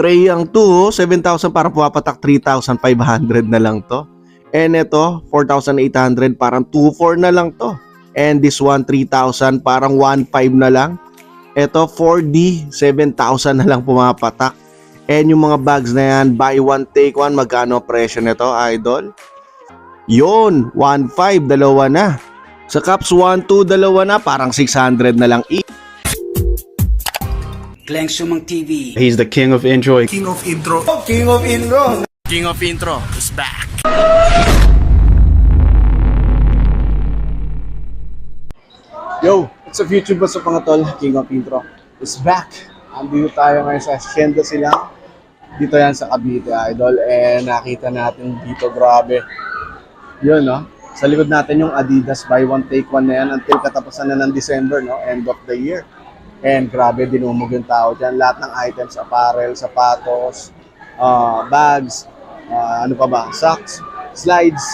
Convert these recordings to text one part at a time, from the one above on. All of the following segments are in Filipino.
Tray ang 2, 7,000 para pumapatak 3,500 na lang to. And ito, 4,800 parang 2,400 na lang to. And this one, 3,000 parang 1,500 na lang. Ito, 4D, 7,000 na lang pumapatak. And yung mga bags na yan, buy one, take one, magkano presyo nito, idol? Yun, 1,500, dalawa na. Sa Caps 1, 2, dalawa na, parang 600 na lang each. Glenn Sumang TV. He's the king of enjoy. King of intro. King of intro. King of intro is back. Yo, it's a future boss of mga tol. King of intro is back. Andito tayo ngayon sa Hacienda Silang. Dito yan sa Cavite, idol. And nakita natin dito, grabe. Yun, no? Sa likod natin yung Adidas buy one take one na yan until katapusan na ng December, no? End of the year. And grabe, dinumog yung tao dyan. Lahat ng items, apparel, sapatos, bags, ano pa ba, socks, slides,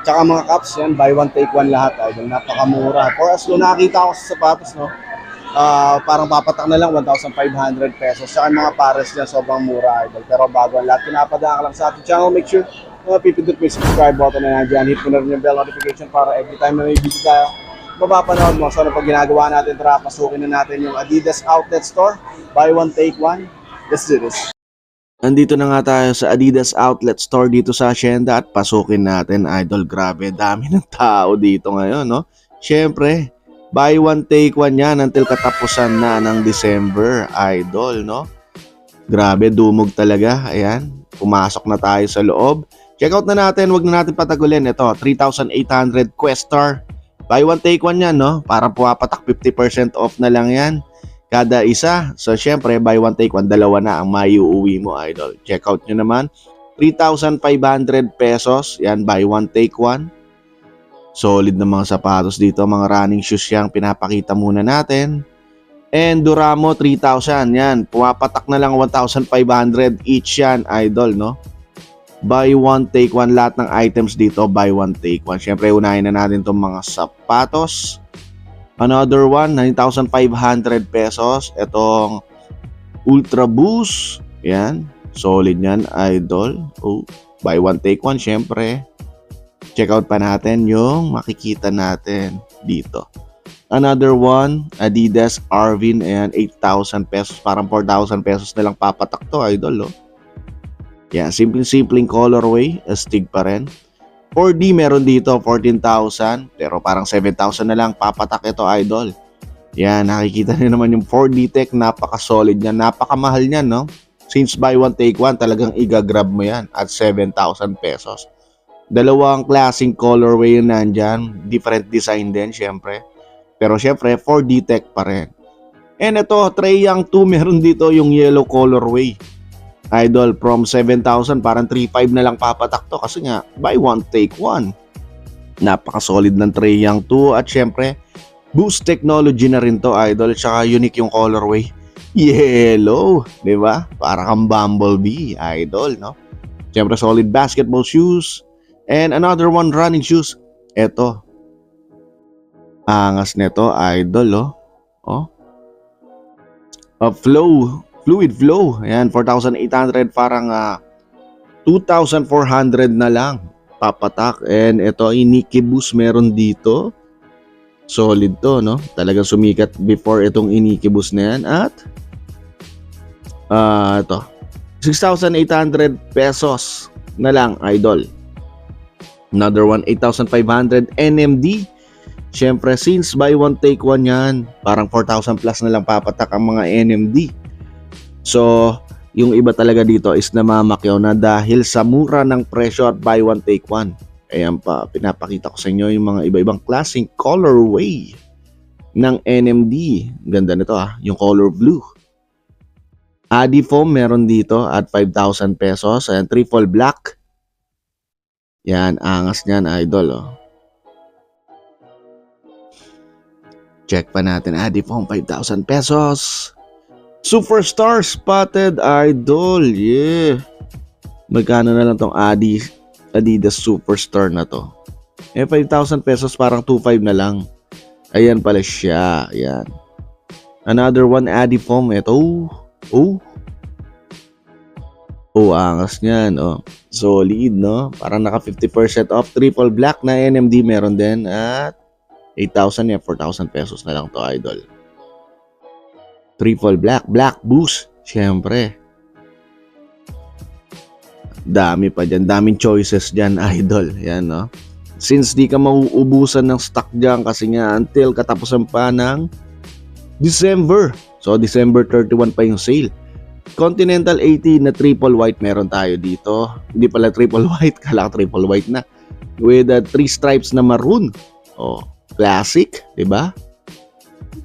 tsaka mga cups yan, buy one take one lahat, idol. Napakamura. For as low, nakakita ko sa sapatos, no? Parang papatak na lang 1,500 pesos. Tsaka mga pares dyan, sobrang mura, idol. Pero bago ang lahat, pinapadaan ka lang sa ating channel. Make sure pipindot mo yung subscribe button na nandiyan. Hit mo na rin yung bell notification para every time na may video tayo, mapapanood mo. So ano pag ginagawa natin, tara, pasukin na natin yung Adidas Outlet Store. Buy one, take one. Let's do this. Andito na nga tayo sa Adidas Outlet Store dito sa Hacienda at pasukin natin, idol. Grabe, dami ng tao dito ngayon, no? Siyempre, buy one, take one yan until katapusan na ng December, idol, no? Grabe, dumog talaga. Ayan, pumasok na tayo sa loob. Check out na natin, wag na natin patagulin. Ito, 3,800 Questar. Buy one, take one yan, no? Parang pumapatak 50% off na lang yan kada isa. So, syempre, buy one, take one, dalawa na ang maiuwi mo, idol. Check out nyo naman. 3,500 pesos. Yan, buy one, take one. Solid na mga sapatos dito. Mga running shoes yan, pinapakita muna natin. And Duramo, 3,000. Yan, pumapatak na lang 1,500 each yan, idol, no? Buy one, take one. Lahat ng items dito, buy one, take one. Siyempre, unahin na natin itong mga sapatos. Another one, 9,500 pesos. Itong Ultra Boost. Yan. Solid yan, idol. Oh, buy one, take one, siyempre. Check out pa natin yung makikita natin dito. Another one, Adidas Arvin. Ayan, 8,000 pesos. Parang 4,000 pesos na lang papatak to, idol, oh. Yan, simpleng colorway, astig pa rin. 4D meron dito, 14,000. Pero parang 7,000 na lang papatak ito, idol. Yan, nakikita niyo naman yung 4D Tech. Napaka-solid niyan, napakamahal niyan, no? Since buy one, take one, talagang igagrab mo yan at 7,000 pesos. Dalawang klaseng colorway yun nandyan. Different design din, syempre. Pero syempre, 4D Tech pa rin. And ito, Treyang 2, meron dito yung yellow colorway. Idol, from 7,000 parang 3,500 na lang papatak to kasi nga buy one, take one. Napaka-solid ng Treyang 2 at syempre Boost technology na rin to, idol. Tsaka unique yung colorway. Yellow, di ba? Para kang Bumblebee, idol, no? Syempre solid basketball shoes. And another one, running shoes. Eto. Angas nito, idol, oh. Fluid flow. Ayan, 4,800 parang 2,400 na lang papatak. And ito, Iniki Boost meron dito. Solid to, no? Talagang sumikat before itong Iniki Boost na yan. At ito, 6,800 pesos na lang, idol. Another one, 8,500 NMD. Siyempre, since buy one, take one yan, parang 4,000 plus na lang papatak ang mga NMD. So, yung iba talaga dito is namamakyaw na dahil sa mura ng presyo at buy one, take one. Ayan pa, pinapakita ko sa inyo yung mga iba-ibang klaseng colorway ng NMD. Ganda nito, yung color blue. Adifoam meron dito at 5,000 pesos. Ayan, triple black. Yan, angas niyan, idol, oh. Check pa natin, Adifoam, 5,000 pesos. Superstar Spotted, idol, yeah. Magkano na lang tong Adidas Superstar na to? 5,000 pesos, parang 2,500 na lang. Ayan pala siya, ayan. Another one, Adifoam, ito. Oh, Oh, angas niyan, oh. Solid, no? Parang naka 50% off. Triple black na NMD meron din at 8,000 yan, 4,000 pesos na lang to, idol. Triple black, black boost, syempre. Dami pa dyan, daming choices dyan, idol. Yan, no? Since di ka mauubusan ng stock dyan kasi nga until katapusan pa ng December. So, December 31 pa yung sale. Continental 80 na triple white meron tayo dito. Hindi pala triple white, kala ko triple white na. With 3 stripes na maroon. Oh, classic, 'di ba?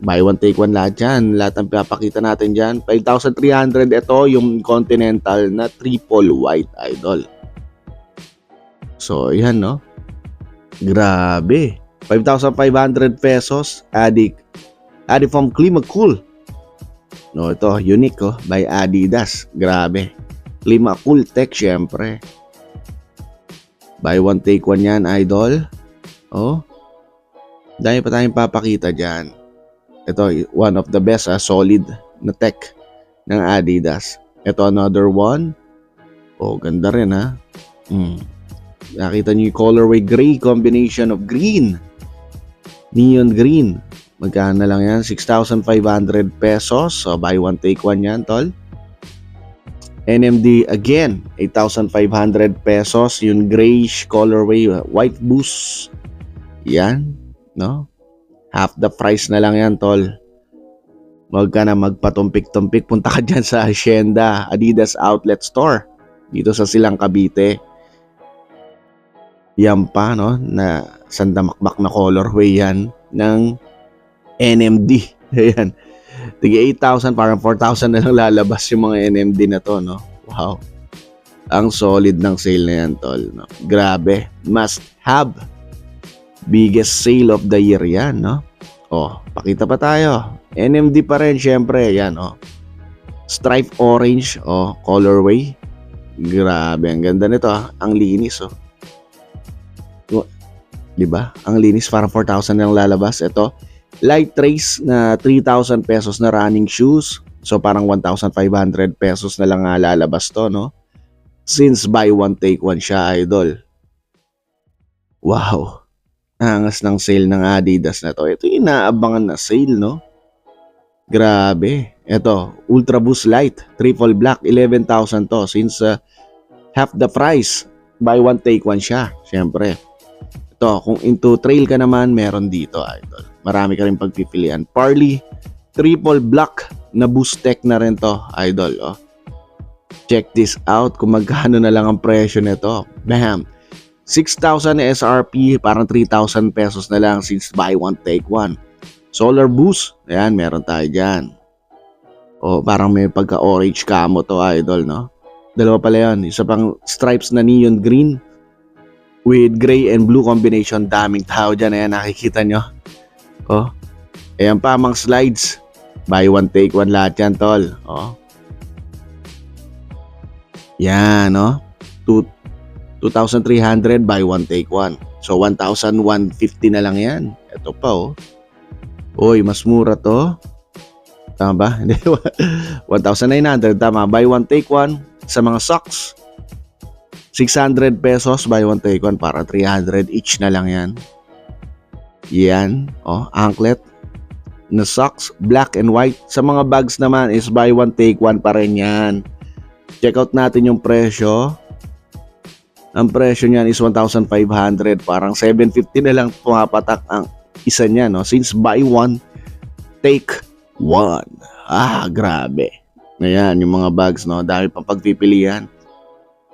Buy one take one lahat yan. Lahat ang papakita natin dyan. 5,300 ito yung Continental na triple white, idol. So, yan, no? Grabe. 5,500 pesos. Adi from Climacool. No, ito, unique, oh, by Adidas. Grabe. Climacool Tech, syempre. Buy one, take one yan, idol. Oh. Dahil pa tayong papakita dyan. Ito, one of the best, solid na tech ng Adidas. Ito, another one. Oh, ganda rin, ha. Nakita niyo yung colorway gray, combination of green. Neon green. Magkano lang yan? 6,500 pesos. So, buy one, take one yan, tol. NMD, again, 8,500 pesos. Yung grayish colorway, white boost. Yan, no? Half the price na lang yan, tol. Huwag ka na magpatumpik-tumpik. Punta ka dyan sa Hacienda Adidas Outlet Store. Dito sa Silang Cavite. Yan pa, no? Na sandamakbak na colorway yan ng NMD. Ayan. Tige 8,000, parang 4,000 na lang lalabas yung mga NMD na to, no? Wow. Ang solid ng sale na yan, tol. No? Grabe. Must have. Biggest sale of the year yan, no? Oh, pakita pa tayo. NMD pa rin, syempre. Yan, oh. Stripe orange, oh, colorway. Grabe, ang ganda nito, ah. Ang linis, oh. Diba? Ang linis, parang 4,000 lang lalabas. Ito, light trace na 3,000 pesos na running shoes. So, parang 1,500 pesos na lang lalabas to, no? Since buy one, take one siya, idol. Wow. Angas ng sale ng Adidas na to. Ito yung inaabangan na sale, no? Grabe. Ito, Ultra Boost Light, triple black, 11,000 to. Since half the price, buy one, take one siya. Siyempre. Ito, kung into trail ka naman, meron dito, idol. Marami ka rin pagpipilian. Parley, triple black na boost tech na rin to, idol. Oh. Check this out kung magkano na lang ang presyo nito. Bam! 6,000 SRP, parang 3,000 pesos na lang since buy one, take one. Solar boost, ayan, meron tayo dyan. Oh, parang may pagka-orange camo to, idol, no? Dalawa pala yan. Isa pang stripes na neon green with gray and blue combination. Daming tao dyan. Ayan, nakikita nyo. Oh. Ayan pa, mga slides. Buy one, take one lahat yan, tol. Oh. Yan, no? 2,300, buy one, take one. So, 1,150 na lang yan. Ito pa, oh. Uy, mas mura to. Tama ba? 1,900, tama. Buy one, take one. Sa mga socks, 600 pesos, buy one, take one. Para 300 each na lang yan. Yan, oh, anklet na socks, black and white. Sa mga bags naman is buy one, take one pa rin yan. Check out natin yung presyo. Ang presyo niyan is 1,500. Parang 750 na lang pumapatak ang isa niya, no? Since buy one, take one. Ah, grabe. Ayan, yung mga bags, no? Dahil pang pagpipilian.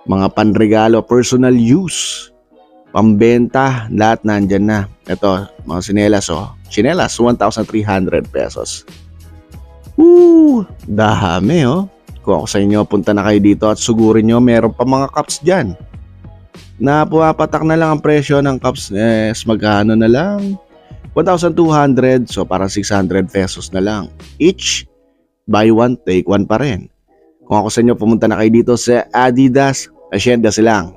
Mga panregalo, personal use, pambenta, lahat nandyan na. Ito, mga sinelas, oh. Sinelas, 1,300 pesos. Dami, oh. Kung ako sa inyo, punta na kayo dito at sugurin nyo, meron pa mga cups dyan. Na pumapatak na lang ang presyo ng cups. Magkano na lang? 1,200, so parang 600 pesos na lang. Each, buy one, take one pa rin. Kung ako sa inyo, pumunta na kayo dito sa Adidas, Hacienda Silang.